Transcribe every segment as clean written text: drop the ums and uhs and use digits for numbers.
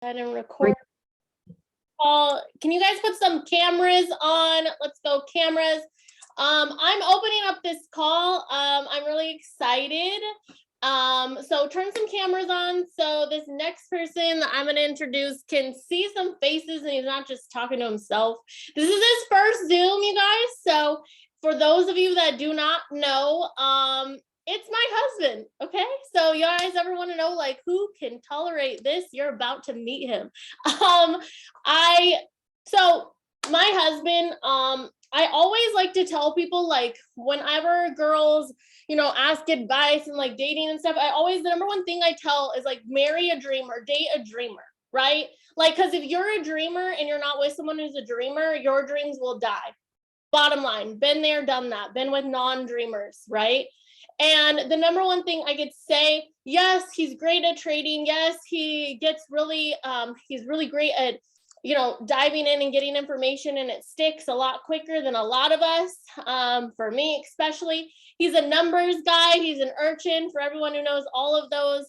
And record. Can you guys put some cameras on? Let's go cameras. I'm opening up this call. I'm really excited. So turn some cameras on so this next person that I'm going to introduce can see some faces and he's not just talking to himself. This is his first Zoom, you guys. So for those of you that do not know, it's my husband, okay? So you guys ever want to know like who can tolerate this? You're about to meet him. So my husband, I always like to tell people like whenever girls, ask advice and like dating and stuff, the number one thing I tell is like marry a dreamer, date a dreamer, right? Like, cause if you're a dreamer and you're not with someone who's a dreamer, your dreams will die. Bottom line, been there, done that, been with non-dreamers, right? And the number one thing I could say, yes, he's great at trading. Yes, he gets really, he's really great at, diving in and getting information, and it sticks a lot quicker than a lot of us. For me, especially, he's a numbers guy. He's an urchin. For everyone who knows all of those,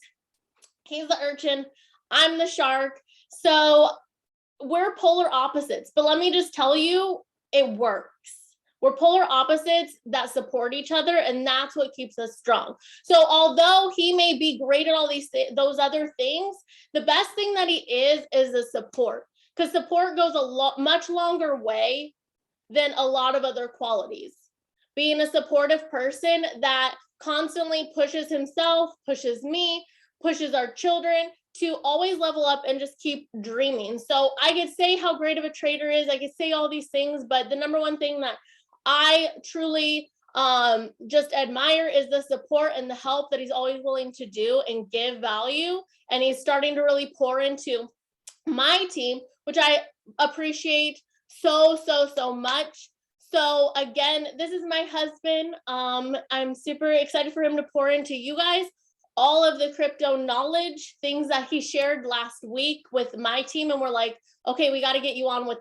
he's the urchin. I'm the shark. So we're polar opposites, but let me just tell you, it works. We're polar opposites that support each other, and that's what keeps us strong. So although he may be great at all those other things, the best thing that he is the support, because support goes much longer way than a lot of other qualities. Being a supportive person that constantly pushes himself, pushes me, pushes our children to always level up and just keep dreaming. So I could say how great of a trader is, I could say all these things, but the number one thing that I truly just admire is the support and the help that he's always willing to do and give value. And he's starting to really pour into my team, which I appreciate so much. So again, this is my husband. I'm super excited for him to pour into you guys all of the crypto knowledge, things that he shared last week with my team. And we're like, okay, we got to get you on with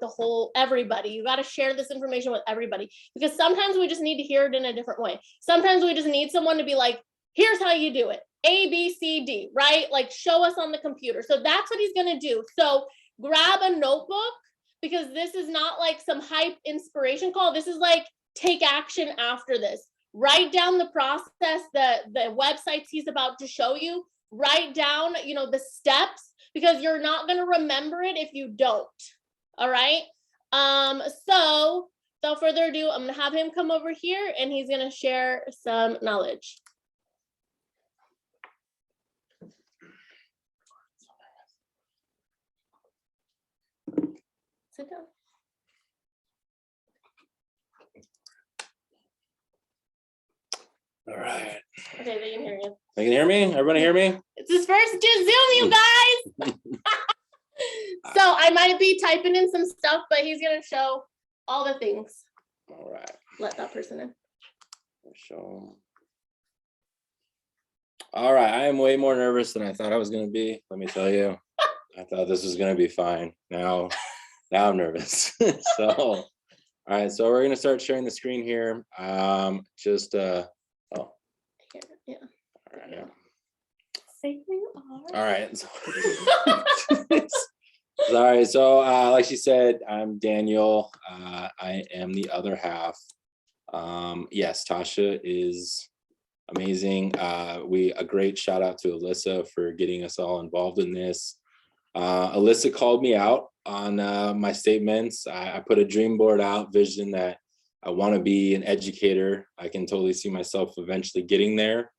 everybody. You got to share this information with everybody, because sometimes we just need to hear it in a different way. Sometimes we just need someone to be like, here's how you do it. A, B, C, D, right? Like show us on the computer. So that's what he's going to do. So grab a notebook, because this is not like some hype inspiration call. This is like take action after this. Write down the process, the websites he's about to show you. Write down, the steps, because you're not going to remember it if you don't. All right. So without further ado, I'm going to have him come over here and he's going to share some knowledge. Sit down. All right. Okay, they can hear you. They can hear me? Everybody hear me? It's his first Zoom, you guys. So I might be typing in some stuff, but he's going to show all the things. All right. Let that person in. Show. All right. I am way more nervous than I thought I was going to be. Let me tell you. I thought this was going to be fine. Now I'm nervous. So, all right. So we're going to start sharing the screen here. Yeah. All right. Yeah. Say who you are. All right. All right. So, like she said, I'm Daniel. I am the other half. Yes, Tasha is amazing. A great shout out to Alyssa for getting us all involved in this. Alyssa called me out on my statements. I put a dream board out, vision that I want to be an educator. I can totally see myself eventually getting there.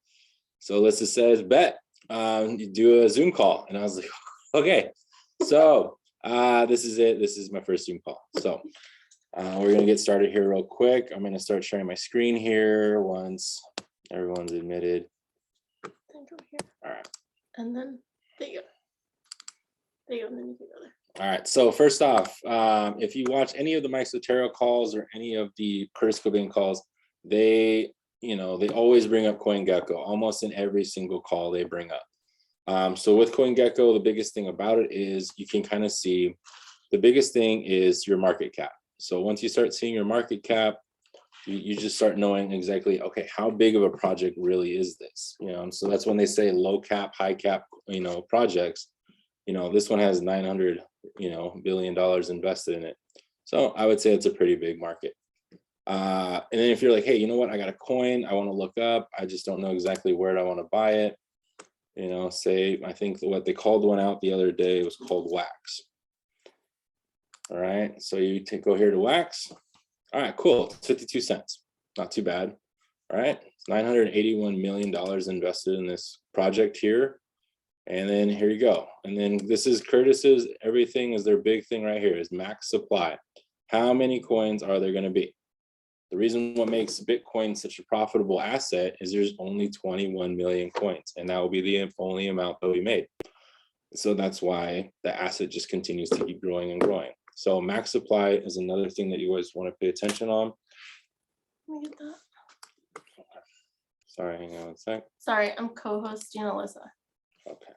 So Alyssa says, bet, you do a Zoom call. And I was like, okay. So this is it. This is my first Zoom call. So we're going to get started here real quick. I'm going to start sharing my screen here once everyone's admitted. Then go here. All right. And then there you go. There you go. And then you can go there. All right. So first off, if you watch any of the Mike Sotero calls or any of the Curtis Cobain calls, they always bring up CoinGecko. Almost in every single call they bring up. So with CoinGecko, the biggest thing about it is you can kind of see the biggest thing is your market cap. So once you start seeing your market cap, you just start knowing exactly, okay, how big of a project really is this? So that's when they say low cap, high cap, projects. You know, this one has 900, billion dollars invested in it. So I would say it's a pretty big market. And then if you're like, hey, you know what, I got a coin I want to look up, I just don't know exactly where I want to buy it. Say, I think what they called one out the other day was called Wax. All right, so you go here to Wax. All right, cool. It's 52 cents. Not too bad. All right, it's $981 million invested in this project here. And then here you go. And then this is Curtis's, everything is their big thing right here is max supply. How many coins are there going to be? The reason what makes Bitcoin such a profitable asset is there's only 21 million coins, and that will be the only amount that we made. So that's why the asset just continues to keep growing and growing. So max supply is another thing that you always want to pay attention on. Let me get that. Sorry, hang on one sec. Sorry, I'm co-hosting Alyssa. Okay.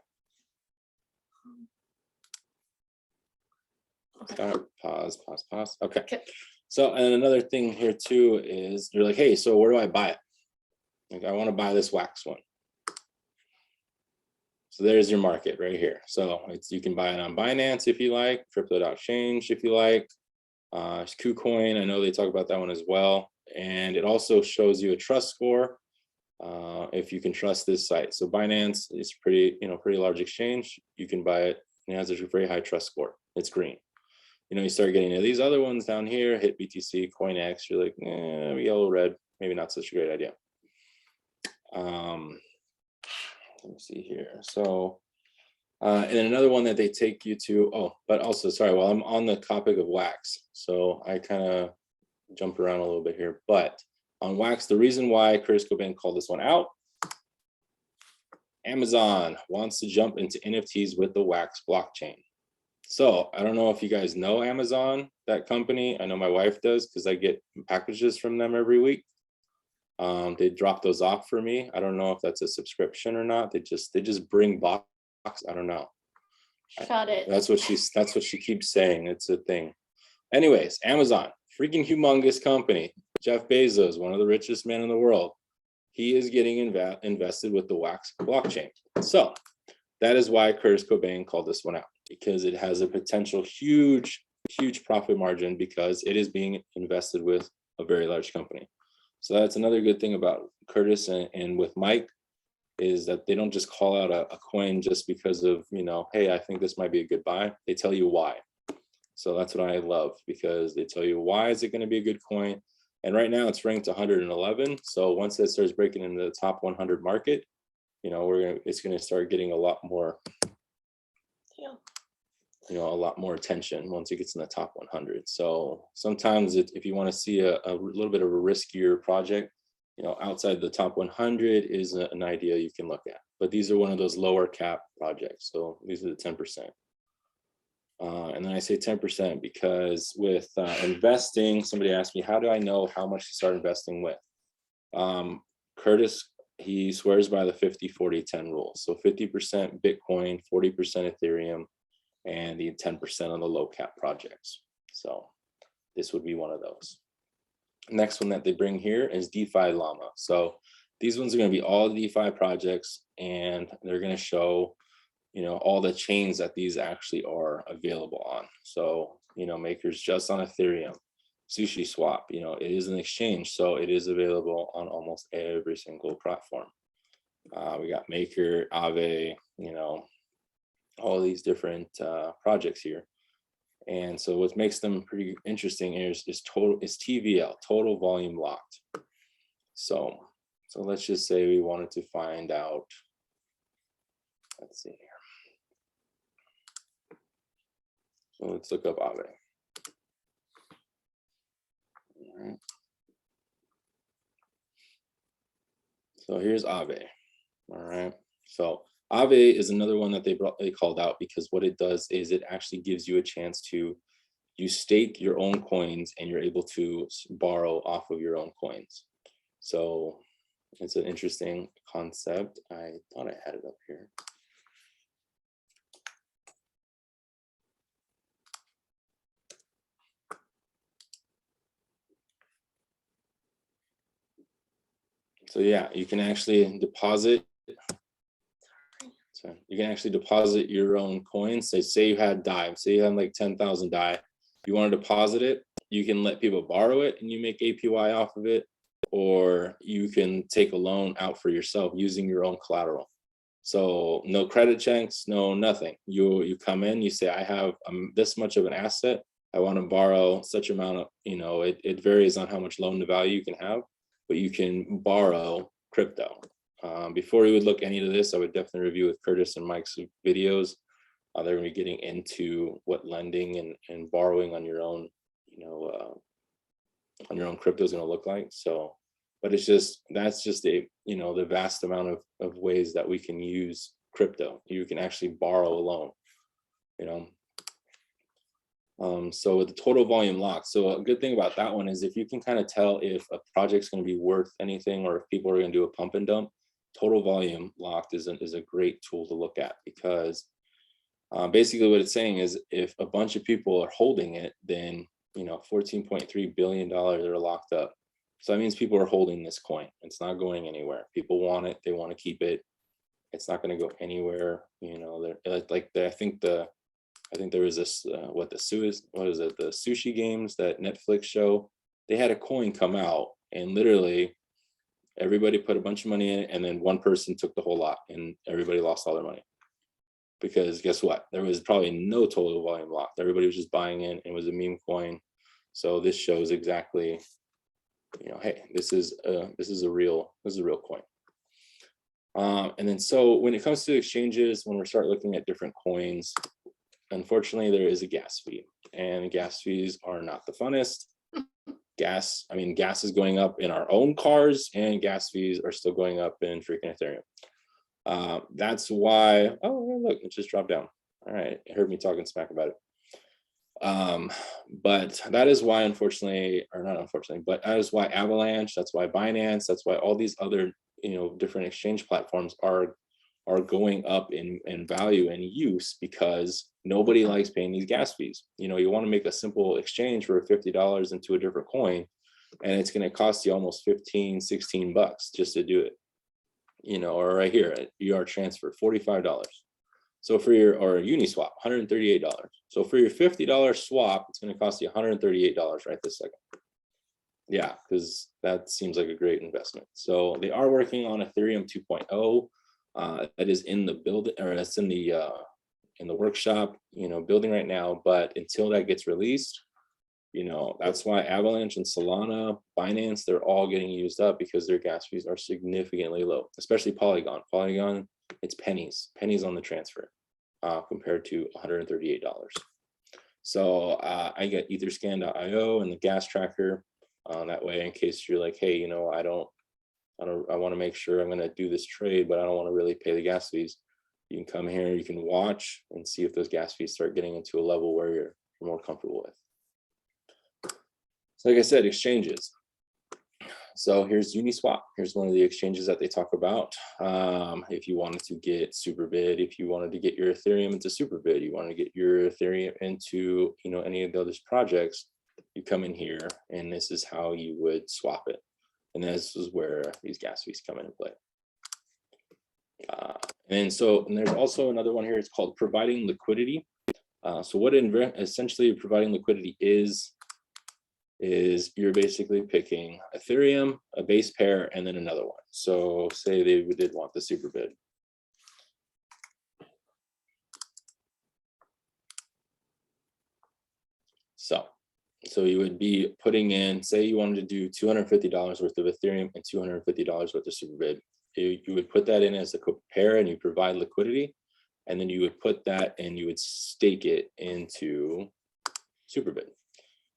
Start, pause. Okay. So, and another thing here too is you're like, hey, so where do I buy it? Like, I want to buy this Wax one. So there's your market right here. So you can buy it on Binance if you like, Crypto.Exchange if you like, KuCoin. I know they talk about that one as well. And it also shows you a trust score if you can trust this site. So Binance is pretty large exchange. You can buy it. It has a very high trust score. It's green. You start getting into these other ones down here, Hit BTC, CoinX, you're like, yellow, red, maybe not such a great idea. Let me see here. So, and then another one that they take you to, but also, sorry, while I'm on the topic of Wax, so I kind of jump around a little bit here, but on Wax, the reason why Curtis Cobain called this one out, Amazon wants to jump into NFTs with the Wax blockchain. So I don't know if you guys know Amazon, that company. I know my wife does because I get packages from them every week. They drop those off for me. I don't know if that's a subscription or not. They just bring box. I don't know. Shut it. That's what she keeps saying. It's a thing. Anyways, Amazon, freaking humongous company. Jeff Bezos, one of the richest men in the world. He is getting invested with the Wax blockchain. So that is why Curtis Cobain called this one out, because it has a potential huge profit margin because it is being invested with a very large company. So that's another good thing about Curtis and with Mike is that they don't just call out a coin just because of, hey, I think this might be a good buy. They tell you why. So that's what I love, because they tell you why is it going to be a good coin. And right now it's ranked 111. So once that starts breaking into the top 100 market, it's going to start getting a lot more, a lot more attention once it gets in the top 100. So sometimes if you want to see a little bit of a riskier project, outside the top 100 is an idea you can look at. But these are one of those lower cap projects. So these are the 10%. And then I say 10% because with investing, somebody asked me, how do I know how much to start investing with? Curtis, he swears by the 50-40-10 rule. So 50% Bitcoin, 40% Ethereum, and the 10% on the low cap projects. So this would be one of those. Next one that they bring here is DeFi Llama. So these ones are going to be all DeFi projects, and they're going to show, all the chains that these actually are available on. So, makers just on Ethereum, Sushi Swap, it is an exchange, so it is available on almost every single platform. We got Maker, Aave, all these different projects here. And so what makes them pretty interesting is TVL, total volume locked. So let's just say we wanted to find out, let's see here. So let's look up Aave. All right. So here's Aave. All right. So Aave is another one that they called out because what it does is it actually gives you a chance to stake your own coins and you're able to borrow off of your own coins. So it's an interesting concept. I thought I had it up here. So yeah, you can actually deposit. So you can actually deposit your own coins. Say you had DAI, say you had like 10,000 DAI. You want to deposit it, you can let people borrow it and you make APY off of it, or you can take a loan out for yourself using your own collateral. So no credit checks, no nothing. You come in, you say, I have this much of an asset. I want to borrow such amount of, it varies on how much loan to value you can have, but you can borrow crypto. Before you would look any of this, I would definitely review with Curtis and Mike's videos. They're going to be getting into what lending and borrowing on your own, on your own crypto is going to look like. So, but that's just the vast amount of ways that we can use crypto. You can actually borrow a loan, so with the total volume locked. So a good thing about that one is if you can kind of tell if a project's going to be worth anything or if people are going to do a pump and dump, total volume locked is a great tool to look at, because basically what it's saying is if a bunch of people are holding it, then $14.3 billion are locked up. So that means people are holding this coin. It's not going anywhere. People want it. They want to keep it. It's not going to go anywhere. I think there was this the sushi games that Netflix show. They had a coin come out and literally everybody put a bunch of money in it, and then one person took the whole lot and everybody lost all their money. Because guess what? There was probably no total volume locked. Everybody was just buying in. It was a meme coin. So this shows exactly, hey, this is a real coin. And then so when it comes to exchanges, when we start looking at different coins, unfortunately there is a gas fee, and gas fees are not the funnest. Gas is going up in our own cars, and gas fees are still going up in freaking Ethereum. That's why, oh look, it just dropped down. All right, it heard me talking smack about it. But that is why, unfortunately, or not unfortunately, but that is why Avalanche, that's why Binance, that's why all these other different exchange platforms are going up in value and use, because nobody likes paying these gas fees. You want to make a simple exchange for $50 into a different coin, and it's going to cost you almost 15, 16 bucks just to do it. Or right here at ER transfer, $45. So for your, or Uniswap, $138. So for your $50 swap, it's going to cost you $138 right this second. Yeah, because that seems like a great investment. So they are working on Ethereum 2.0. That is in the build, or that's in the workshop, building right now. But until that gets released, that's why Avalanche and Solana, Binance, they're all getting used up, because their gas fees are significantly low, especially Polygon. Polygon, it's pennies on the transfer compared to $138. So I get etherscan.io and the gas tracker that way, in case you're like, hey, I want to make sure I'm going to do this trade, but I don't want to really pay the gas fees. You can come here, you can watch and see if those gas fees start getting into a level where you're more comfortable with. So like I said, exchanges. So here's Uniswap. Here's one of the exchanges that they talk about. If you wanted to get Superbid, if you wanted to get your Ethereum into Superbid, you want to get your Ethereum into any of the other projects, you come in here, and this is how you would swap it. And this is where these gas fees come into play. And there's also another one here. It's called providing liquidity. So what essentially providing liquidity is you're basically picking Ethereum, a base pair, and then another one. So say they did want the Superbid. So you would be putting in, say you wanted to do $250 worth of Ethereum and $250 worth of Superbid. You would put that in as a pair, and you provide liquidity, and then you would put that and you would stake it into Superbid.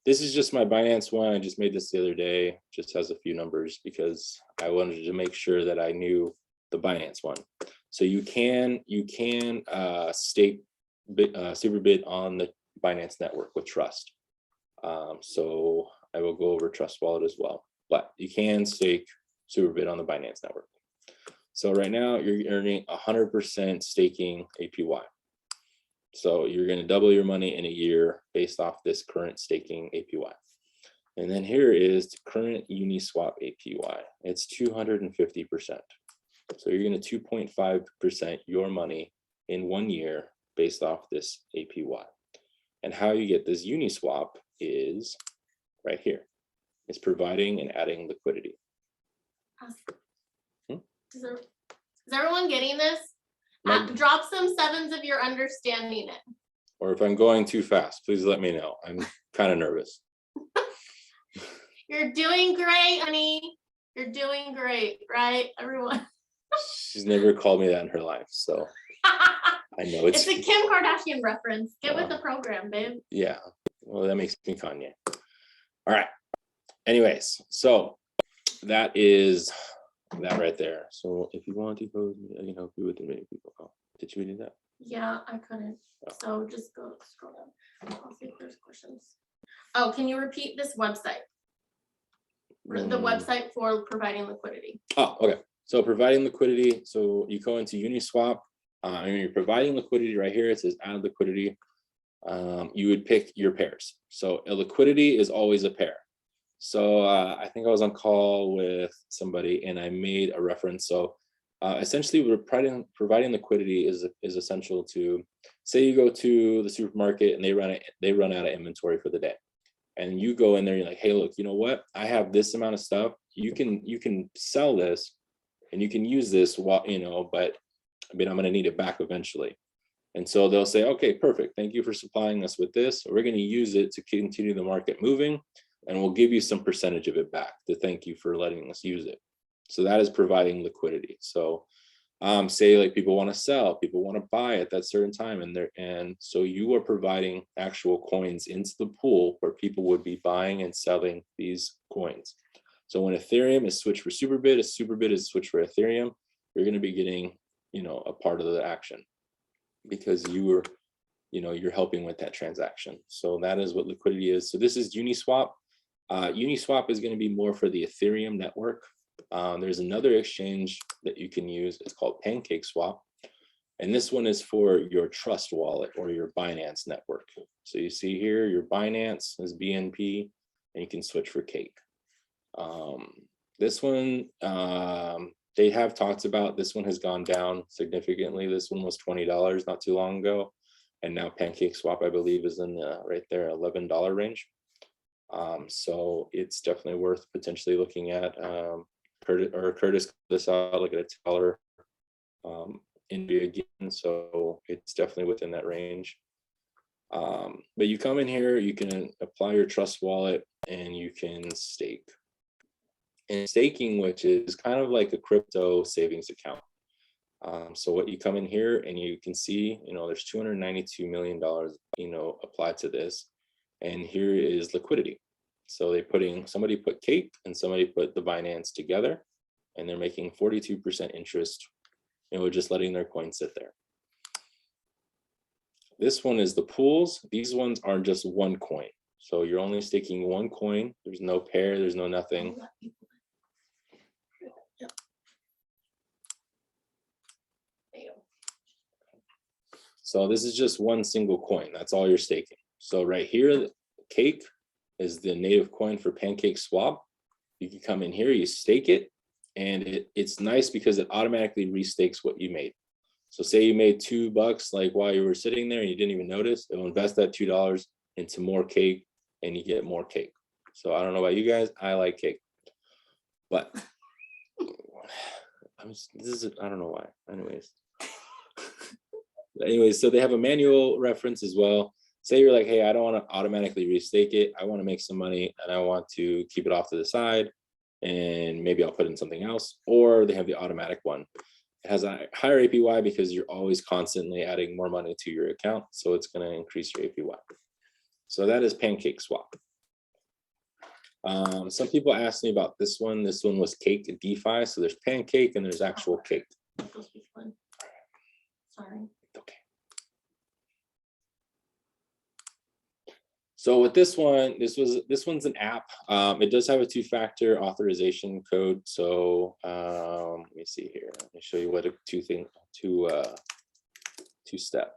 This is just my Binance one. I just made this the other day. Just has a few numbers because I wanted to make sure that I knew the Binance one. So you can stake Superbid on the Binance network with Trust. So I will go over Trust Wallet as well, but you can stake Superbid on the Binance network. So right now you're earning 100% staking APY. So you're going to double your money in a year based off this current staking APY. And then here is the current Uniswap APY. It's 250%. So you're going to 2.5% your money in 1 year based off this APY. And how you get this Uniswap is right here. It's providing and adding liquidity. Is everyone getting this? Drop some sevens if you're understanding it. Or if I'm going too fast, please let me know. I'm kind of nervous. You're doing great, honey. You're doing great, right, everyone? She's never called me that in her life, so I know it's a Kim Kardashian reference. Get with the program, babe. Yeah, well, that makes me Kanye. All right. Anyways, so that is that right there. So if you want to go, I can help you with the many people. Oh, did you do that? Yeah, I couldn't. So just go scroll down. I'll see if there's questions. Oh, can you repeat this website? The website for providing liquidity. Oh, okay. So providing liquidity. So you go into Uniswap. And you're providing liquidity right here. It says add liquidity. You would pick your pairs. So a liquidity is always a pair. So I think I was on call with somebody and I made a reference. So essentially, we're providing liquidity is essential to, say you go to the supermarket and they run out of inventory for the day, and you go in there, you're like, hey, look, you know what? I have this amount of stuff. You can sell this, and you can use this while but I mean, I'm going to need it back eventually. And so they'll say, okay, perfect. Thank you for supplying us with this. We're going to use it to continue the market moving, and we'll give you some percentage of it back to thank you for letting us use it. So that is providing liquidity. So say like people want to sell, people want to buy at that certain time, and so you are providing actual coins into the pool where people would be buying and selling these coins. So when Ethereum is switched for Superbit, as Superbit is switched for Ethereum, you're going to be getting, a part of the action because you're helping with that transaction. So that is what liquidity is. So this is Uniswap. Uniswap is going to be more for the Ethereum network. There's another exchange that you can use. It's called PancakeSwap. And this one is for your Trust wallet or your Binance network. So you see here, your Binance is BNP, and you can switch for Cake. This one, they have talked about, this one has gone down significantly. This one was $20 not too long ago. And now PancakeSwap, I believe, is in the right there, $11 range. So it's definitely worth potentially looking at. Curtis this out, look at $1 India again, so it's definitely within that range. But you come in here, you can apply your Trust wallet and you can stake. And staking, which is kind of like a crypto savings account. So what you come in here and you can see, there's $292 million, applied to this, and here is liquidity. So somebody put Cake and somebody put the Binance together, and they're making 42% interest, just letting their coins sit there. This one is the pools. These ones are just one coin. So you're only staking one coin. There's no pair, there's no nothing. So this is just one single coin. That's all you're staking. So right here, Cake is the native coin for PancakeSwap. You can come in here, you stake it, and it's nice because it automatically restakes what you made. So say you made $2 like while you were sitting there and you didn't even notice, it'll invest that $2 into more Cake and you get more Cake. So I don't know about you guys, I like Cake. But I don't know why. Anyways, so they have a manual reference as well. Say you're like, hey, I don't want to automatically restake it. I want to make some money and I want to keep it off to the side and maybe I'll put in something else. Or they have the automatic one. It has a higher APY because you're always constantly adding more money to your account. So it's going to increase your APY. So that is PancakeSwap. Some people asked me about this one. This one was Cake DeFi. So there's Pancake and there's actual Cake. Sorry. Okay. So with this one, this one's an app. It does have a two-factor authorization code. So let me see here. Let me show you what a two-step.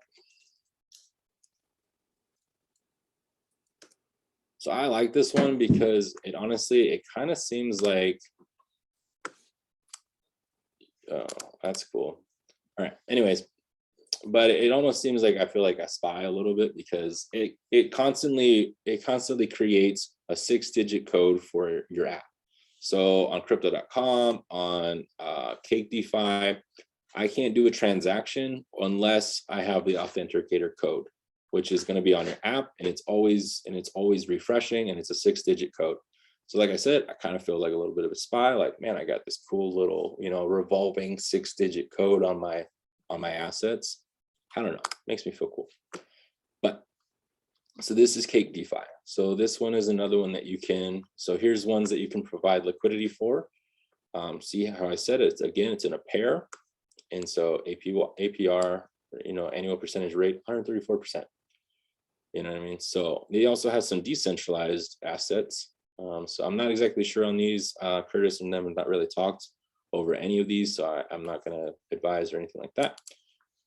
So I like this one because it kind of seems like, oh, that's cool. All right. Anyways, but it almost seems like I feel like I spy a little bit because it constantly creates a 6-digit code for your app. So on crypto.com, on Cake DeFi, I can't do a transaction unless I have the authenticator code, which is going to be on your app, and it's always refreshing, and it's a 6-digit code. So like I said, I kind of feel like a little bit of a spy, like, man, I got this cool little, revolving 6-digit code on my assets. I don't know, makes me feel cool. But so this is Cake DeFi. So this one is another one that you can, so here's ones that you can provide liquidity for. See how I said it, again, it's in a pair. And so APR, annual percentage rate, 134%. You know what I mean? So they also have some decentralized assets. So I'm not exactly sure on these. Curtis and them have not really talked over any of these, so I'm not going to advise or anything like that.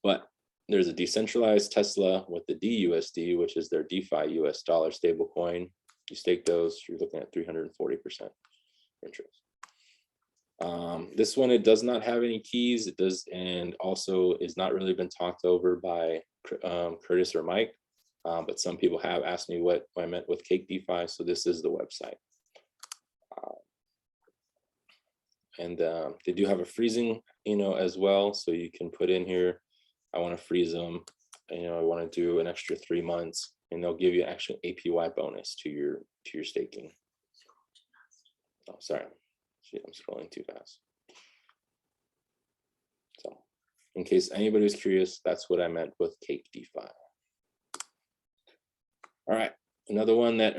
But there's a decentralized Tesla with the DUSD, which is their DeFi US dollar stablecoin. You stake those, you're looking at 340% interest. This one, it does not have any keys. It does, and also is not really been talked over by Curtis or Mike. But some people have asked me what I meant with Cake DeFi. So this is the website. And they do have a freezing, as well. So you can put in here, I want to freeze them. I want to do an extra 3 months, and they'll give you an actual APY bonus to your staking. Oh, sorry. I'm scrolling too fast. So in case anybody was curious, that's what I meant with Cake DeFi. All right, another one that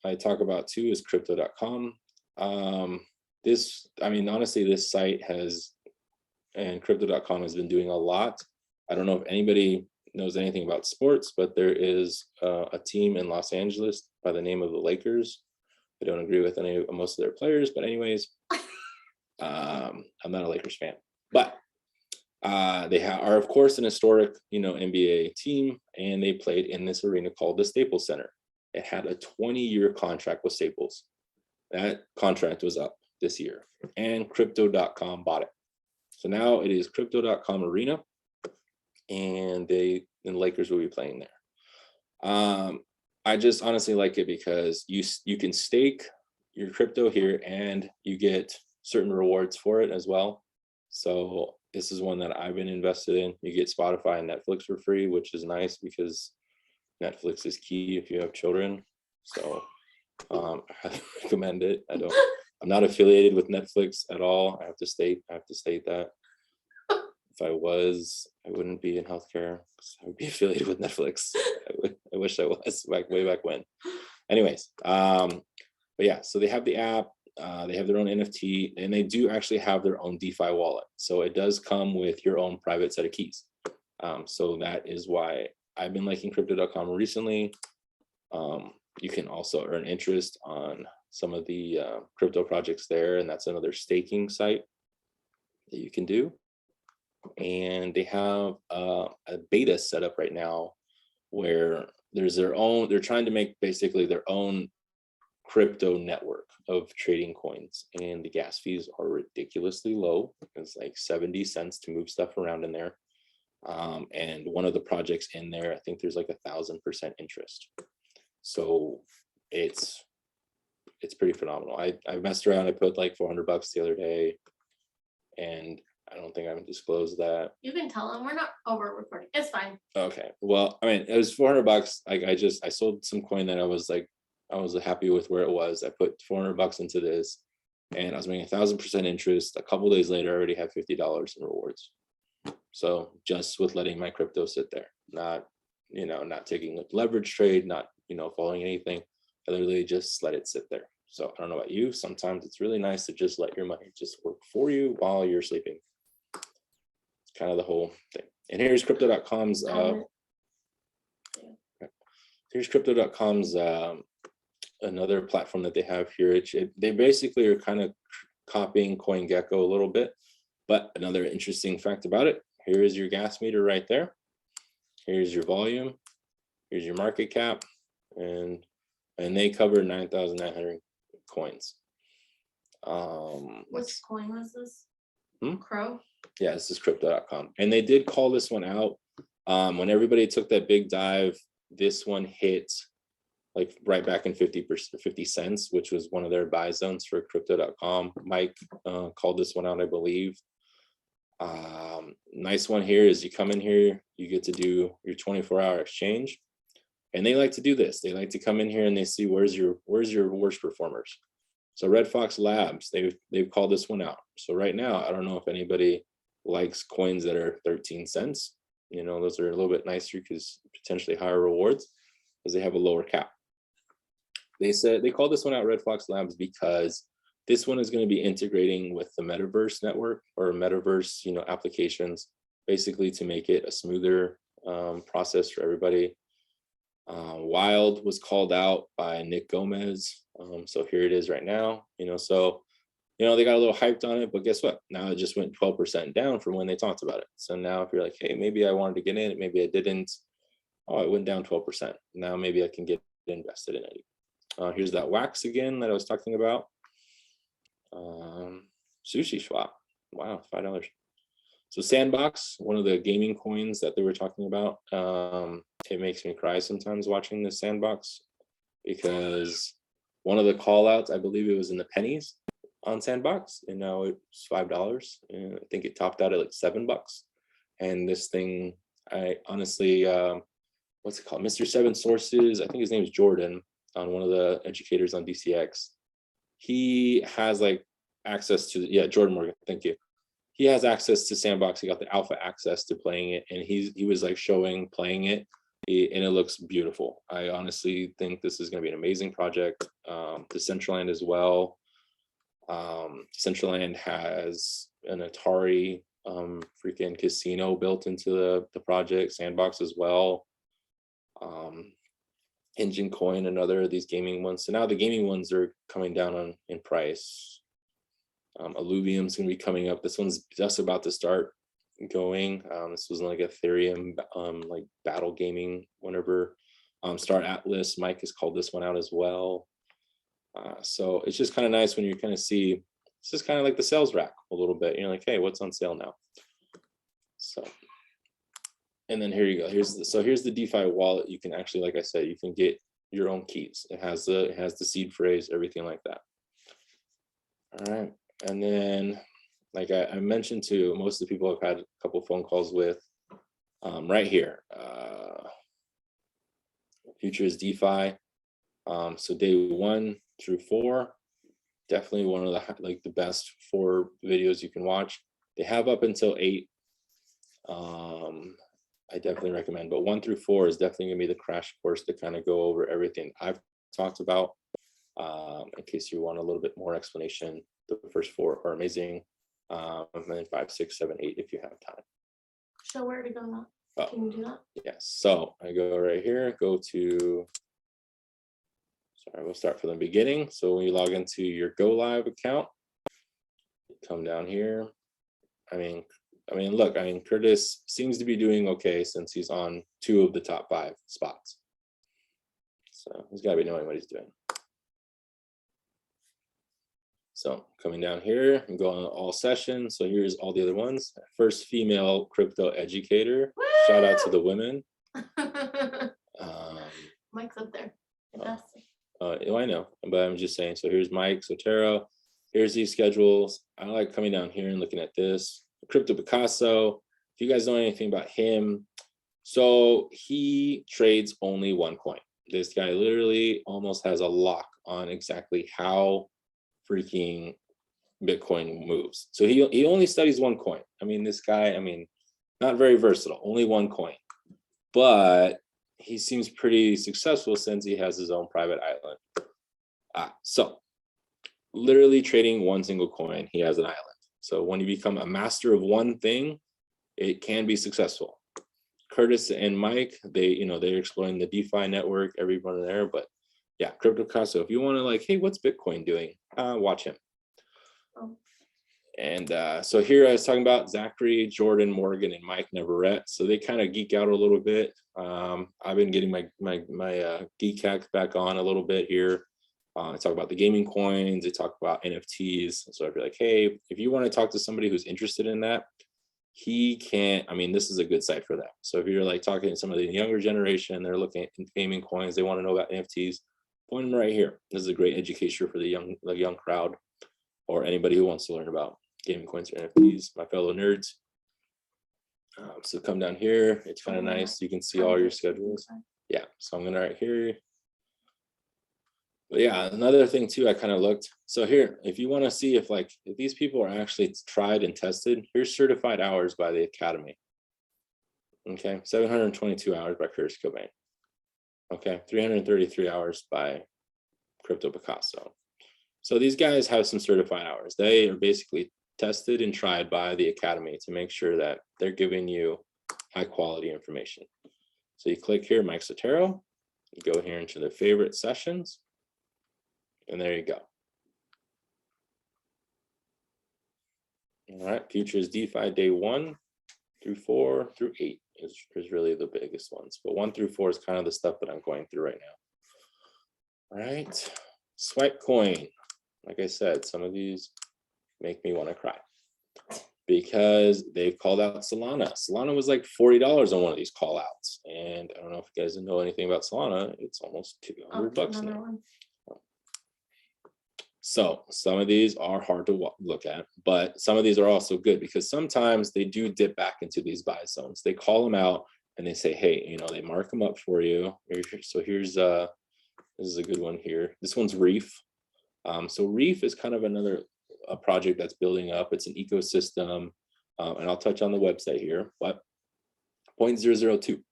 I talk about too is crypto.com. Honestly, this site and crypto.com has been doing a lot. I don't know if anybody knows anything about sports, but there is a team in Los Angeles by the name of the Lakers. I don't agree with most of their players, but anyways, I'm not a Lakers fan, but they are, of course, an historic, NBA team, and they played in this arena called the Staples Center. It had a 20-year contract with Staples. That contract was up this year, and crypto.com bought it. So now it is crypto.com arena, and the Lakers will be playing there. I just honestly like it because you can stake your crypto here, and you get certain rewards for it as well. So this is one that I've been invested in. You get Spotify and Netflix for free, which is nice because Netflix is key if you have children. So I recommend it. I'm not affiliated with Netflix at all. I have to state that. If I was, I wouldn't be in healthcare because I would be affiliated with Netflix. I wish I was way back when. Anyways, but yeah, so they have the app. They have their own NFT, and they do actually have their own DeFi wallet. So it does come with your own private set of keys. So that is why I've been liking crypto.com recently. You can also earn interest on some of the crypto projects there, and that's another staking site that you can do. And they have a beta set up right now where they're trying to make basically their own crypto network of trading coins, and the gas fees are ridiculously low. It's like 70 cents to move stuff around in there. And one of the projects in there, I think there's like 1,000% interest. So it's pretty phenomenal. I messed around. I put like $400 the other day, and I don't think I would disclose that. You can tell them we're not over recording. It's fine. Okay. Well, it was $400. Like I sold some coin that I was happy with where it was. I put $400 into this, and I was making 1,000% interest. A couple days later, I already had $50 in rewards. So just with letting my crypto sit there, not taking a leverage trade, not following anything. I literally just let it sit there. So I don't know about you. Sometimes it's really nice to just let your money just work for you while you're sleeping. It's kind of the whole thing. And here's crypto.com's. Here's crypto.com's another platform that they have here. They basically are kind of copying CoinGecko a little bit, but another interesting fact about it, here is your gas meter right there. Here's your volume. Here's your market cap, and they cover 9,900 coins. Which coin was this? Crow? Yeah, this is crypto.com. And they did call this one out When everybody took that big dive, this one hit like right back in 50 cents, which was one of their buy zones for crypto.com. Mike called this one out, I believe. Nice one here is you come in here, you get to do your 24-hour exchange. And they like to do this. They like to come in here and they see where's your worst performers. So Red Fox Labs, they've called this one out. So right now, I don't know if anybody likes coins that are 13 cents. You know, those are a little bit nicer because potentially higher rewards because they have a lower cap. They said they called this one out Red Fox Labs because this one is going to be integrating with the Metaverse network or Metaverse, you know, applications, basically to make it a smoother process for everybody. Wild was called out by Nick Gomez. So here it is right now, you know, so, you know, they got a little hyped on it, but guess what? Now it just went 12% down from when they talked about it. So now if you're like, hey, maybe I wanted to get in it, maybe I didn't. Oh, it went down 12%. Now maybe I can get invested in it. Here's that wax again that I was talking about. Sushi swap. Wow, $5. So Sandbox, one of the gaming coins that they were talking about, it makes me cry sometimes watching this Sandbox because one of the call outs, I believe it was in the pennies on Sandbox, and now it's $5. And I think it topped out at like $7. And this thing, I honestly, what's it called? Mr. Seven Sources, I think his name is Jordan, on one of the educators on DCX. He has like access to, yeah, Jordan Morgan, thank you. He has access to Sandbox. He got the alpha access to playing it, and he was like playing it, and it looks beautiful. I honestly think this is going to be an amazing project. Decentraland as well. Decentraland has an Atari freaking casino built into the project. Sandbox as well. Engine Coin, another of these gaming ones. So now the gaming ones are coming down in price. Alluvium's going to be coming up. This one's just about to start going. This was like Ethereum, like battle gaming, whenever. Star Atlas, Mike has called this one out as well. So it's just kind of nice when you kind of see, it's just kind of like the sales rack a little bit. You're like, hey, what's on sale now? So, and then here you go. Here's the DeFi wallet. You can actually, like I said, you can get your own keys. It has the seed phrase, everything like that. All right. And then, like I mentioned too, most of the people I've had a couple phone calls with, right here, Futures DeFi. So day 1 through 4, definitely one of the best 4 videos you can watch. They have up until 8. I definitely recommend, but 1 through 4 is definitely gonna be the crash course to kind of go over everything I've talked about. In case you want a little bit more explanation, the first 4 are amazing. And then 5, 6, 7, 8 if you have time. Show where to go now. Oh, can you do that? Yes. So I go right here, we'll start from the beginning. So when you log into your Go Live account, come down here. I mean, look, Curtis seems to be doing okay since he's on 2 of the top 5 spots. So he's got to be knowing what he's doing. So coming down here and going to all sessions. So here's all the other ones. First female crypto educator. Woo! Shout out to the women. Mike's up there. I know, but I'm just saying. So here's Mike Sotero. Here's these schedules. I like coming down here and looking at this. Crypto Picasso. If you guys know anything about him, so he trades only one coin. This guy literally almost has a lock on exactly how freaking Bitcoin moves. So he only studies one coin. This guy, not very versatile, only one coin, but he seems pretty successful since he has his own private island. So literally trading one single coin, he has an island. So when you become a master of one thing, it can be successful. Curtis and Mike, they're exploring the DeFi network, everyone there, but yeah, Crypto Picasso, if you want to hey, what's Bitcoin doing? Watch him. Oh. And so here I was talking about Zachary, Jordan, Morgan, and Mike Neverett. So they kind of geek out a little bit. I've been getting my geek hack back on a little bit here. I talk about the gaming coins. I talk about NFTs. So I'd be like, hey, if you want to talk to somebody who's interested in that, he can't, I mean, this is a good site for them. So if you're like talking to some of the younger generation, they're looking at gaming coins, they want to know about NFTs, point them right here. This is a great education for the young crowd, or anybody who wants to learn about gaming coins or NFTs, my fellow nerds. So come down here, it's kind of nice. You can see all your schedules. Yeah, so I'm gonna right here. But yeah, another thing too, I kind of looked. So here, if you want to see if these people are actually tried and tested, here's certified hours by the Academy. Okay, 722 hours by Curtis Cobain. Okay, 333 hours by Crypto Picasso. So these guys have some certified hours. They are basically tested and tried by the Academy to make sure that they're giving you high quality information. So you click here, Mike Sotero, you go here into the favorite sessions, and there you go. All right, futures DeFi day 1 through 4 through 8 is really the biggest ones, but 1 through 4 is kind of the stuff that I'm going through right now. All right, Swipe Coin. Like I said, some of these make me want to cry because they've called out Solana. Solana was like $40 on one of these call outs, and I don't know if you guys know anything about Solana. It's almost $200 now. So some of these are hard to look at, but some of these are also good because sometimes they do dip back into these buy zones. They call them out and they say, hey, you know, they mark them up for you. So here's this is a good one here. This one's Reef. So Reef is kind of a project that's building up. It's an ecosystem, and I'll touch on the website here, but 0.002.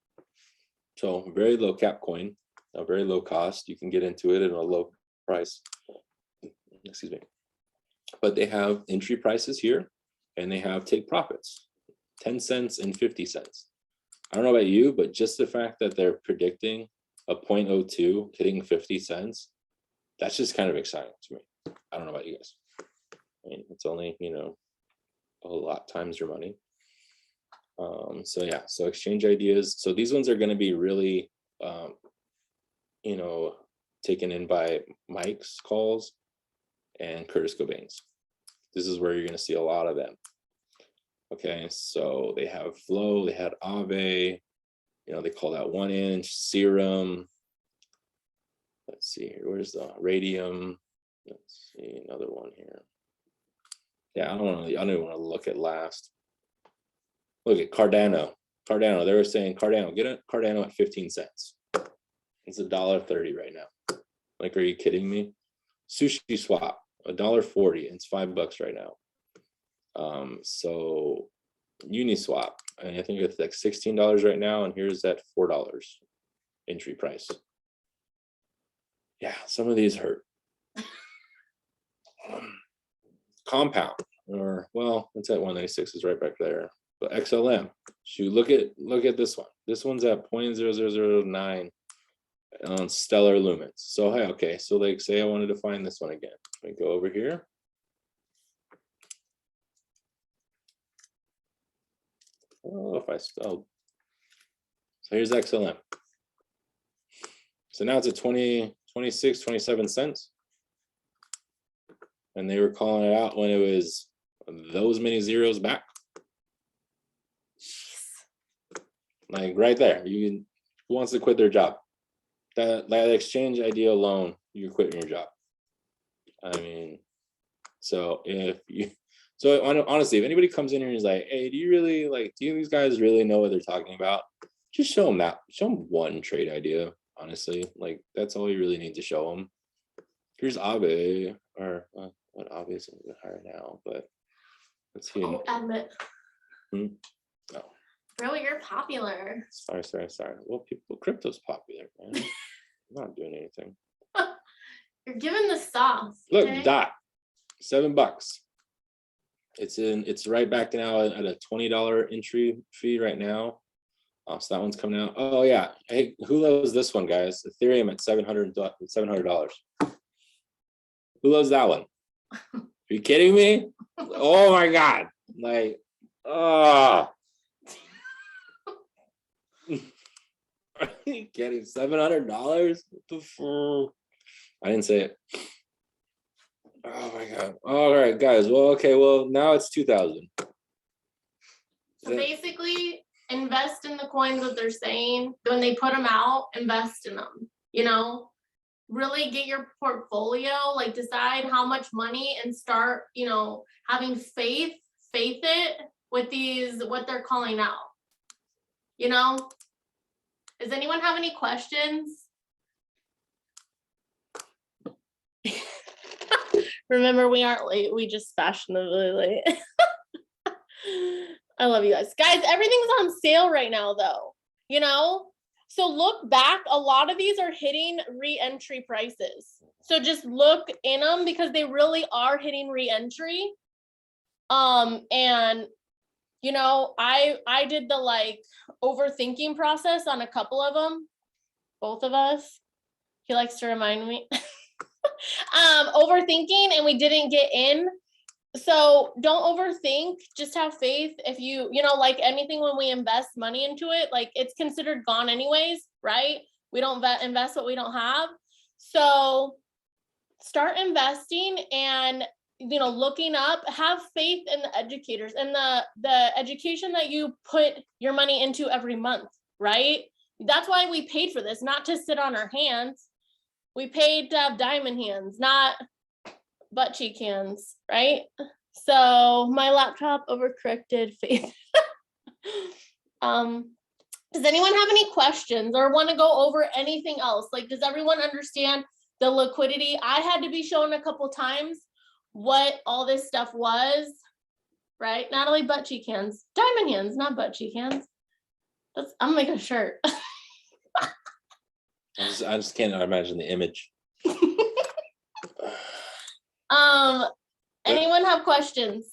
So very low cap coin, a very low cost. You can get into it at a low price. Excuse me. But they have entry prices here, and they have take profits, 10 cents and 50 cents. I don't know about you, but just the fact that they're predicting a 0.02 hitting 50 cents, that's just kind of exciting to me. I don't know about you guys. I mean, it's only, you know, a lot times your money. So yeah, so exchange ideas. So these ones are going to be really, you know, taken in by Mike's calls and Curtis Cobain's. This is where you're going to see a lot of them. Okay, so they have Flow, they had Aave, you know, they called out 1 inch, Serum. Let's see here, where's the Radium? Let's see, another one here. Yeah, I don't even want to look at last. Look at Cardano. Cardano, they were saying Cardano, get a Cardano at 15 cents. It's $1.30 right now. Like, are you kidding me? Sushi Swap, $1.40. It's $5 right now. So Uniswap, and I think it's like $16 right now, and here's that $4 entry price. Yeah, some of these hurt. Compound, or well, it's at 196 is right back there. But XLM, shoot, look at this one. This one's at 0.0009 on stellar lumens. So hey, okay, so like say I wanted to find this one again. Let me go over here. Oh, if I spelled. So here's XLM. So now it's at 26, 27 cents. And they were calling it out when it was those many zeros back. Like right there, who wants to quit their job? That exchange idea alone, you're quitting your job. I mean, so honestly, if anybody comes in here and is like, hey, do you these guys really know what they're talking about? Just show them that. Show them one trade idea. Honestly, like that's all you really need to show them. Here's Aave, or what Aave is a little bit higher now, but let's see. Oh, admit. No. Bro, you're popular. Sorry. Well, crypto's popular, man. I'm not doing anything. You're giving the sauce. Look, okay? DOT, $7. It's right back now at a $20 entry fee right now. So that one's coming out. Oh yeah. Hey, who loves this one, guys? Ethereum at $700. Who loves that one? Are you kidding me? Oh my God. Like, oh. Are you kidding? $700? I didn't say it. Oh my God. All right, guys. Well, okay. Well, now it's 2000. So basically, invest in the coins that they're saying. When they put them out, invest in them, you know, really get your portfolio, like decide how much money and start, you know, having faith it with these, what they're calling out, you know. Does anyone have any questions? Remember, we aren't late, we just fashionably late. I love you guys. Guys, everything's on sale right now though, you know? So look back, a lot of these are hitting re-entry prices. So just look in them because they really are hitting re-entry. And you know, I did the like overthinking process on a couple of them, both of us. He likes to remind me. Overthinking, and we didn't get in. So don't overthink, just have faith. If you know, like anything, when we invest money into it, like it's considered gone anyways, right? We don't invest what we don't have. So start investing and, you know, looking up, have faith in the educators and the education that you put your money into every month, right? That's why we paid for this, not to sit on our hands. We paid to have diamond hands, not butt cheek hands, right? So my laptop overcorrected faith. Does anyone have any questions or want to go over anything else? Like, does everyone understand the liquidity? I had to be shown a couple times what all this stuff was, right? Not only butt cheek hands, diamond hands, not butt cheek hands. I'm making a shirt. I just can't imagine the image. Anyone have questions?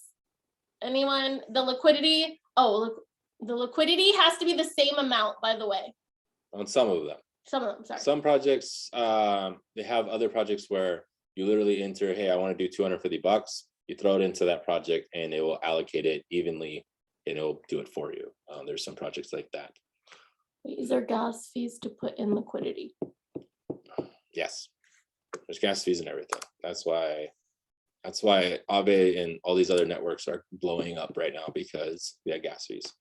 Anyone? The liquidity? Oh, look, the liquidity has to be the same amount, by the way. On some of them. Some of them, sorry. Some projects, they have other projects where you literally enter, hey, I want to do $250. You throw it into that project and it will allocate it evenly and it'll do it for you. There's some projects like that. Is there gas fees to put in liquidity? Yes, there's gas fees and everything. That's why Aave and all these other networks are blowing up right now, because they have gas fees.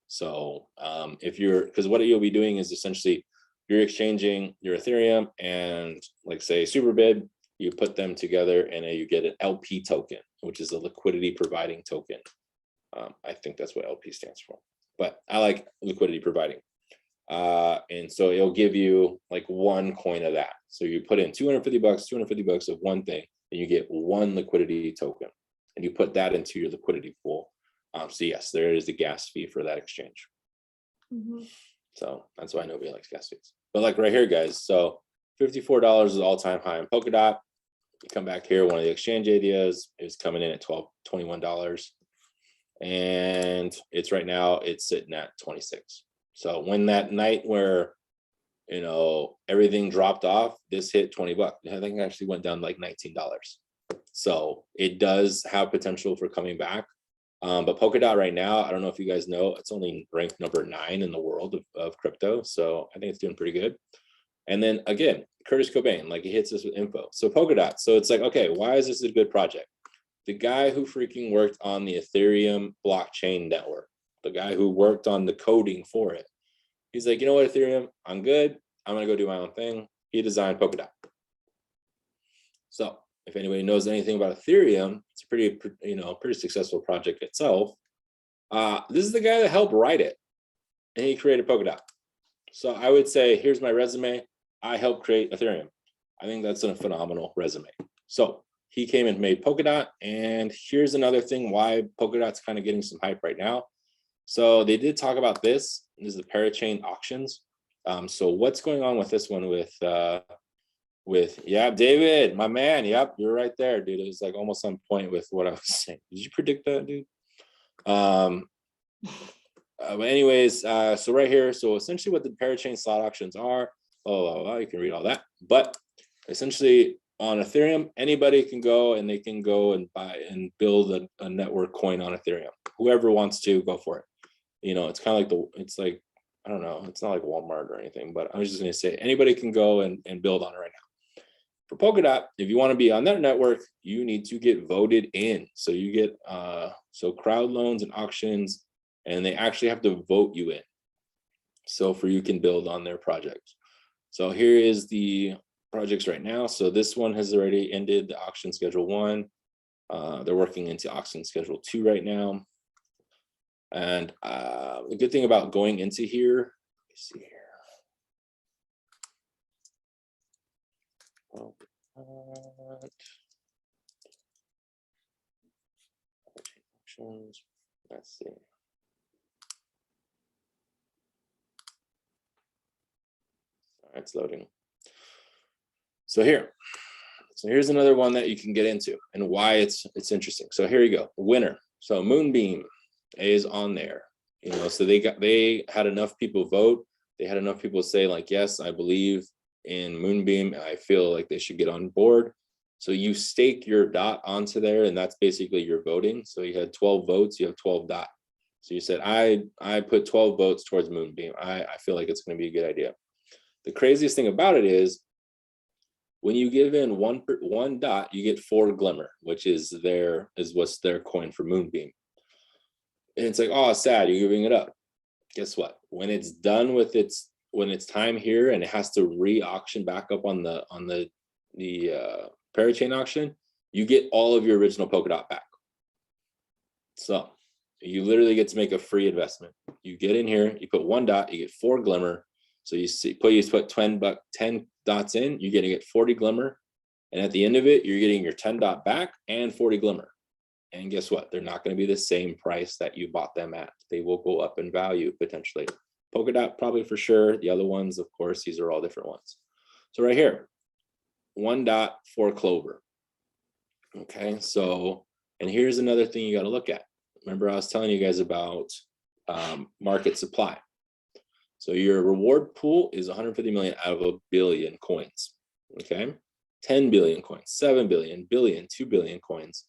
So because what you'll be doing is essentially you're exchanging your Ethereum and, like, say Superbid, you put them together and you get an LP token, which is a liquidity providing token. I think that's what LP stands for, but I like liquidity providing. And so it'll give you like one coin of that. So you put in $250 of one thing, and you get one liquidity token, and you put that into your liquidity pool. So yes, there is the gas fee for that exchange. Mm-hmm. So that's why nobody likes gas fees. But like right here, guys, so $54 is all-time high in Polkadot. You come back here, one of the exchange ideas is coming in at $21. And it's right now, it's sitting at 26. So when that night where, you know, everything dropped off, this hit $20. I think it actually went down like $19. So it does have potential for coming back. But Polkadot right now, I don't know if you guys know, it's only ranked number 9 in the world of crypto. So I think it's doing pretty good. And then again, Curtis Cobain, like, he hits us with info. So Polkadot, so it's like, okay, why is this a good project? The guy who freaking worked on the Ethereum blockchain network, the guy who worked on the coding for it, he's like, you know what, Ethereum, I'm good. I'm going to go do my own thing. He designed Polkadot. So if anybody knows anything about Ethereum, it's a pretty successful project itself. This is the guy that helped write it, and he created Polkadot. So I would say, here's my resume. I helped create Ethereum. I think that's a phenomenal resume. So he came and made Polkadot, and here's another thing why Polkadot's kind of getting some hype right now. So they did talk about this. This is the parachain auctions. So what's going on with this one with David, my man. Yep, you're right there, dude. It was like almost on point with what I was saying. Did you predict that, dude? But anyways, so right here, so essentially what the parachain slot auctions are, you can read all that. But essentially on Ethereum, anybody can go and they can go and buy and build a network coin on Ethereum. Whoever wants to, go for it. You know, it's kind of like it's like, I don't know, it's not like Walmart or anything, but I was just going to say anybody can go and build on it right now. For Polkadot, if you want to be on that network, you need to get voted in. So you get, so crowd loans and auctions, and they actually have to vote you in. So for you can build on their project. So here is the projects right now. So this one has already ended the auction schedule 1. They're working into auction schedule 2 right now. And the good thing about going into here, let me see here. Let's see. It's loading. So here's another one that you can get into and why it's interesting. So here you go, winner. So Moonbeam is on there, so they had enough people vote. They had enough people say like, yes, I believe in Moonbeam. I feel like they should get on board. So you stake your dot onto there, and that's basically your voting. So you had 12 votes, you have 12 dot. So you said, I put 12 votes towards Moonbeam. I feel like it's going to be a good idea. The craziest thing about it is when you give in one dot, you get 4 glimmer, which is what's their coin for Moonbeam. And it's like, oh, sad, you're giving it up. Guess what? When it's done with when it's time here and it has to re-auction back up on the parachain auction, you get all of your original Polkadot back. So you literally get to make a free investment. You get in here, you put 1 dot, you get 4 glimmer. So you put 10 dots in, you're going to get 40 glimmer. And at the end of it, you're getting your 10 dot back and 40 glimmer. And guess what? They're not going to be the same price that you bought them at. They will go up in value potentially. Polkadot probably for sure. The other ones, of course, these are all different ones. So right here, 1 dot for Clover. Okay, so, and here's another thing you got to look at. Remember I was telling you guys about market supply. So your reward pool is 150 million out of 1 billion coins. Okay, 10 billion coins, 7 billion, billion, 2 billion coins.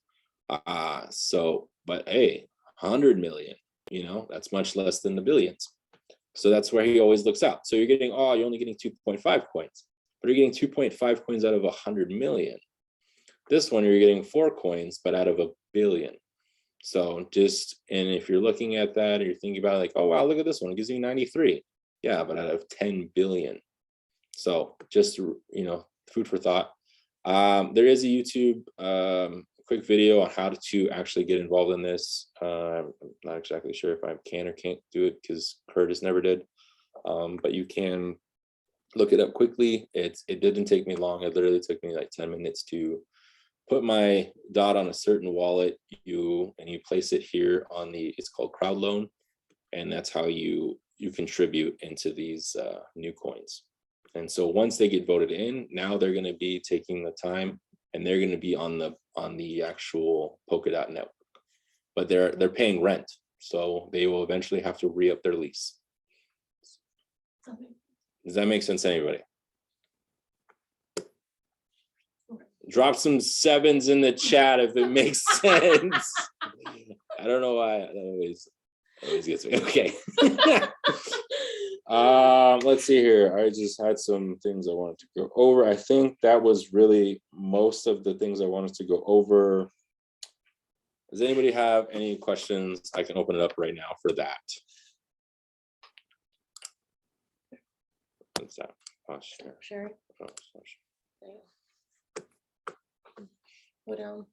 But hey, 100 million, that's much less than the billions. So that's where he always looks out. So you're only getting 2.5 coins, but you're getting 2.5 coins out of 100 million. This one, you're getting 4 coins, but out of 1 billion. So and if you're looking at that or you're thinking about it like, oh, wow, look at this one, it gives you 93. Yeah, but out of 10 billion. So just, food for thought. There is a YouTube quick video on how to actually get involved in this. I'm not exactly sure if I can or can't do it because Curtis never did. But you can look it up quickly. It didn't take me long. It literally took me like 10 minutes to put my dot on a certain wallet. You place it here on it's called crowd loan. And that's how you contribute into these new coins. And so once they get voted in, now they're going to be taking the time and they're going to be on the actual Polkadot network, but they're paying rent. So they will eventually have to re-up their lease. Does that make sense to anybody? Drop some 7s in the chat if it makes sense. I don't know why that always gets me. Okay. Let's see here. I just had some things I wanted to go over. I think that was really most of the things I wanted to go over. Does anybody have any questions? I can open it up right now for that. What's that? Oh, sure. Oh, Go down.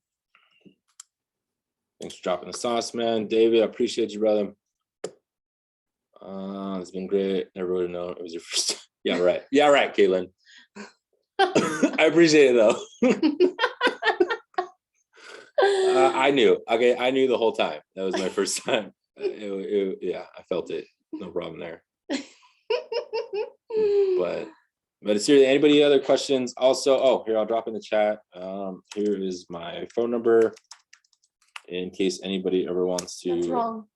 Thanks for dropping the sauce, man. David, I appreciate you, brother. It's been great. Never would have known it was your first time. Yeah, right. Yeah, right, Caitlin. I appreciate it though. I knew. Okay, I knew the whole time. That was my first time. Yeah, I felt it. No problem there. But seriously, anybody other questions? Also, here, I'll drop in the chat. Here is my phone number in case anybody ever wants to. That's wrong.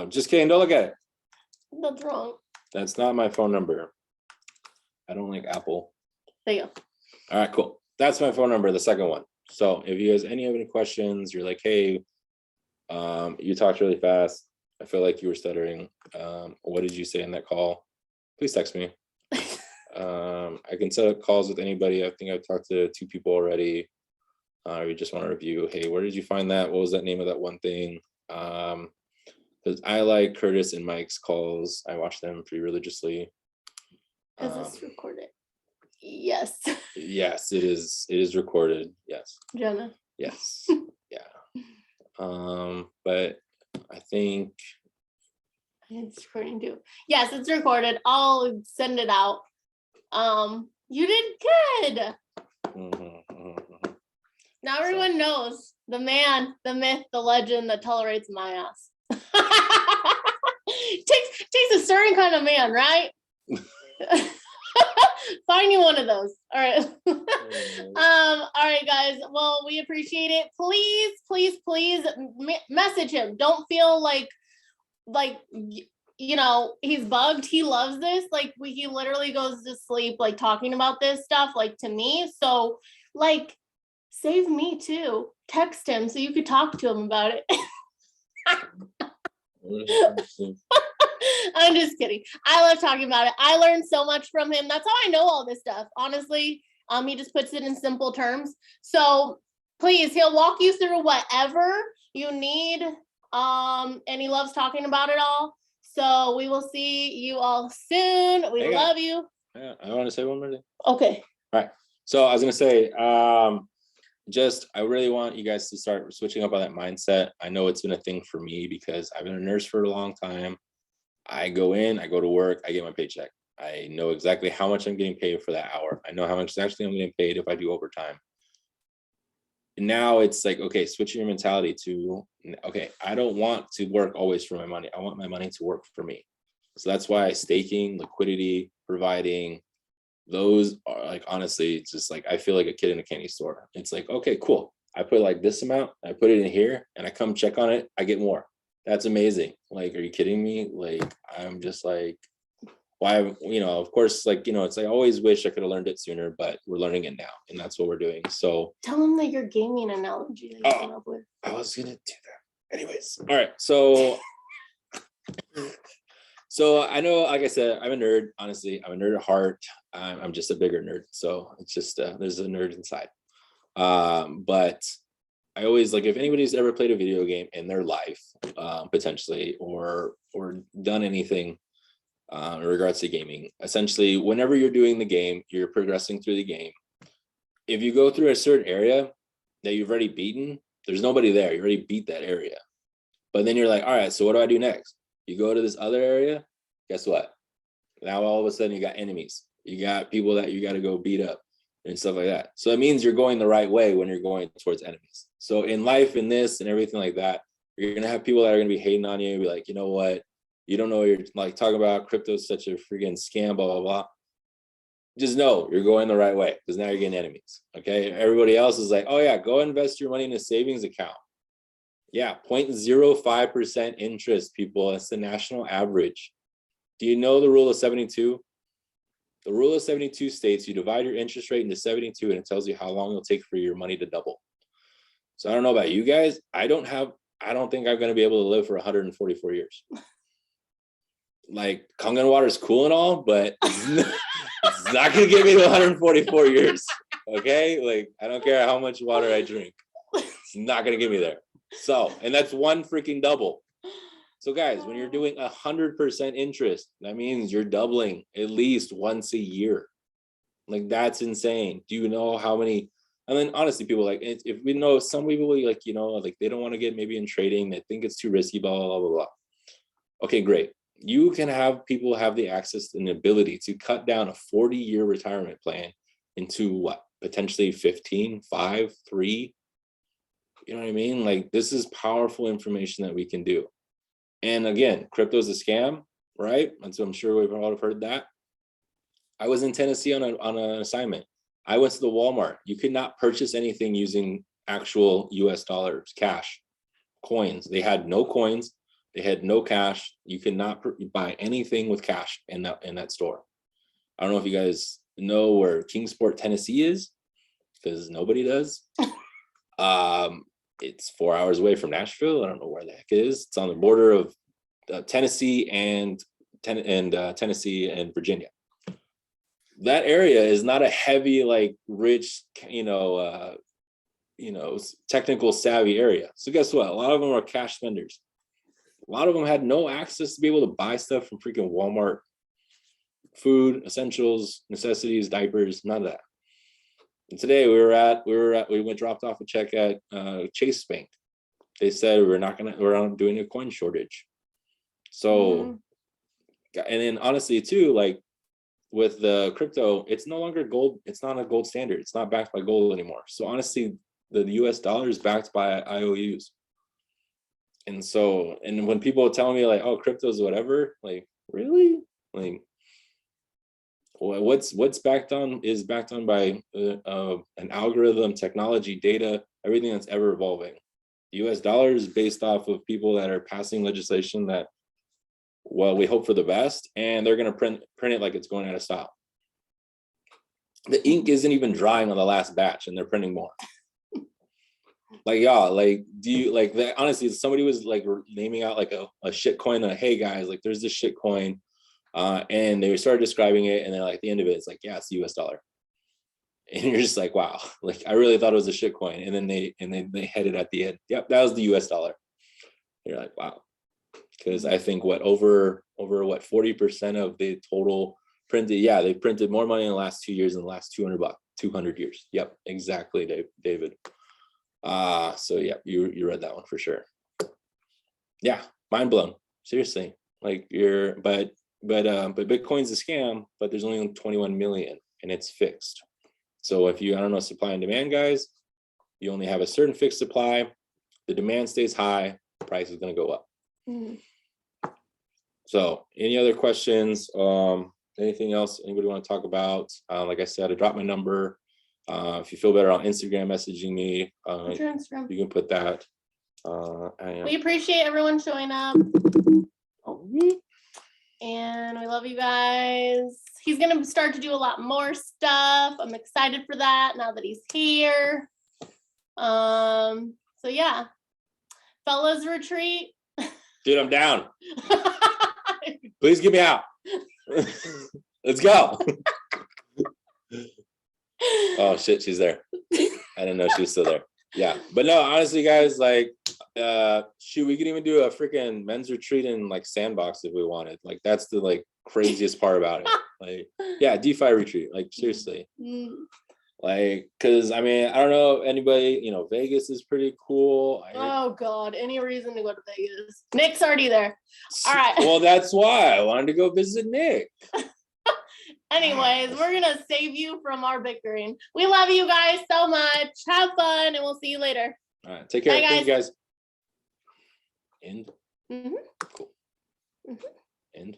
Just kidding. Don't look at it. That's wrong. That's not my phone number. I don't like Apple. There you go. All right, cool. That's my phone number, the second one. So if you guys have any questions, you're like, hey, you talked really fast. I feel like you were stuttering. What did you say in that call? Please text me. I can set up calls with anybody. I think I've talked to 2 people already. We just want to review, hey, where did you find that? What was that name of that one thing? because I like Curtis and Mike's calls. I watch them pretty religiously. Is this recorded? Yes. Yes, it is. It is recorded. Yes. Jenna. Yes. Yeah. But I think it's recording too. Yes, it's recorded. I'll send it out. You did good. Now everyone knows the man, the myth, the legend that tolerates my ass. takes a certain kind of man, right? Find you one of those. All right. All right, guys. Well, we appreciate it. Please message him. Don't feel like he's bugged. He loves this. Like he literally goes to sleep like talking about this stuff like to me. So like save me too. Text him so you could talk to him about it. I'm just kidding. I love talking about it. I learned so much from him. That's how I know all this stuff. Honestly, he just puts it in simple terms. So please, he'll walk you through whatever you need. And he loves talking about it all. So we will see you all soon. We love you. Yeah, I want to say one more thing. Okay. All right. So I was gonna say, I really want you guys to start switching up on that mindset. I know it's been a thing for me because I've been a nurse for a long time. I go to work, I get my paycheck. I know exactly how much I'm getting paid for that hour. I know how much actually I'm getting paid if I do overtime. Now it's like, okay, switching your mentality to, okay, I don't want to work always for my money. I want my money to work for me. So that's why staking, liquidity, providing, those are like, honestly, it's just like, I feel like a kid in a candy store. It's like, okay, cool. I put like this amount, I put it in here and I come check on it, I get more. That's amazing. Like, are you kidding me? Like, I'm just like, why, of course, like, it's like, I always wish I could have learned it sooner, but we're learning it now. And that's what we're doing. So tell them that your gaming analogy that you came up with. I was going to do that. Anyways. All right. So I know, like I said, I'm a nerd. Honestly, I'm a nerd at heart. I'm just a bigger nerd. So it's just, there's a nerd inside. But I always like, if anybody's ever played a video game in their life, potentially, or done anything in regards to gaming, essentially, whenever you're doing the game, you're progressing through the game. If you go through a certain area that you've already beaten, there's nobody there. You already beat that area. But then you're like, all right, so what do I do next? You go to this other area, guess what? Now all of a sudden you got enemies. You got people that you got to go beat up and stuff like that. So it means you're going the right way when you're going towards enemies. So in life, in this and everything like that, you're going to have people that are going to be hating on you and be like, you know what? You don't know, you're like talking about crypto is such a freaking scam, blah, blah, blah. Just know you're going the right way because now you're getting enemies. Okay. Everybody else is like, oh yeah, go invest your money in a savings account. Yeah, 0.05% interest, people. That's the national average. Do you know the rule of 72? The rule of 72 states you divide your interest rate into 72 and it tells you how long it'll take for your money to double. So I don't know about you guys. I don't think I'm going to be able to live for 144 years. Like, Kangen water is cool and all, but it's not going to get me to 144 years. Okay? Like, I don't care how much water I drink. It's not going to get me there. So, and that's one freaking double. So guys, when you're doing 100% interest, that means you're doubling at least once a year. Like, that's insane. Do you know how many? And then honestly, people like, if we know some people like, like they don't want to get maybe in trading, they think it's too risky, blah, blah, blah, blah. Okay, great. You can have people have the access and the ability to cut down a 40-year retirement plan into what? Potentially 15, 5, 3. You know what I mean? Like, this is powerful information that we can do. And again, crypto is a scam, right? And so I'm sure we've all heard that. I was in Tennessee on an assignment. I went to the Walmart. You could not purchase anything using actual US dollars, cash, coins. They had no coins. They had no cash. You could not buy anything with cash in that store. I don't know if you guys know where Kingsport, Tennessee is, because nobody does. It's 4 hours away from Nashville. I don't know where the heck it is. It's on the border of Tennessee and Tennessee and Virginia. That area is not a heavy, like, rich, technical savvy area. So guess what? A lot of them are cash spenders. A lot of them had no access to be able to buy stuff from freaking Walmart, food, essentials, necessities, diapers, none of that. And today we went dropped off a check at Chase Bank. They said we're not doing a coin shortage. So, and then honestly too, like with the crypto, it's no longer gold. It's not a gold standard. It's not backed by gold anymore. So honestly, the US dollar is backed by IOUs. And so, and when people tell me like, oh, crypto's whatever, like, really? Like, what's backed on is backed on by an algorithm, technology, data, everything that's ever evolving. The US dollar is based off of people that are passing legislation that, well, we hope for the best, and they're going to print it like it's going out of style. The ink isn't even drying on the last batch, and they're printing more. Like, y'all, like, do you like that? Honestly, somebody was like naming out like a shit coin. Hey guys, like, there's this shit coin, and they started describing it, and then like at the end of it, it's like, yeah, it's the US dollar. And you're just like, wow, like I really thought it was a shit coin, and then they headed at the end. Yep, that was the US dollar. You're like, wow. Because I think over what 40% of the total printed, yeah, they printed more money in the last 2 years than the last 200 years. Yep, exactly, David. So yeah, you read that one for sure. Yeah, mind blown. Seriously, like but Bitcoin's a scam, but there's only 21 million and it's fixed. So if you, I don't know, supply and demand, guys, you only have a certain fixed supply. The demand stays high, the price is going to go up. So any other questions? Anything else anybody want to talk about? Like I said, I dropped my number. If you feel better on Instagram messaging me, you can put that. We appreciate everyone showing up. And we love you guys. He's going to start to do a lot more stuff. I'm excited for that now that he's here. So yeah, fellas retreat. Dude, I'm down. Please get me out. Let's go. Oh shit, she's there. I didn't know she was still there. Yeah, but no, honestly, guys, like, shoot, we could even do a freaking men's retreat in like Sandbox if we wanted. Like, that's the like craziest part about it. Like, yeah, DeFi retreat. Like, seriously. Like, cause I mean, I don't know anybody. You know, Vegas is pretty cool. Oh God, any reason to go to Vegas? Nick's already there. All right. Well, that's why I wanted to go visit Nick. Anyways, we're gonna save you from our bickering. We love you guys so much. Have fun, and we'll see you later. All right, take care. Bye, Thank you, guys. End. Mm-hmm. Cool. Mm-hmm. End.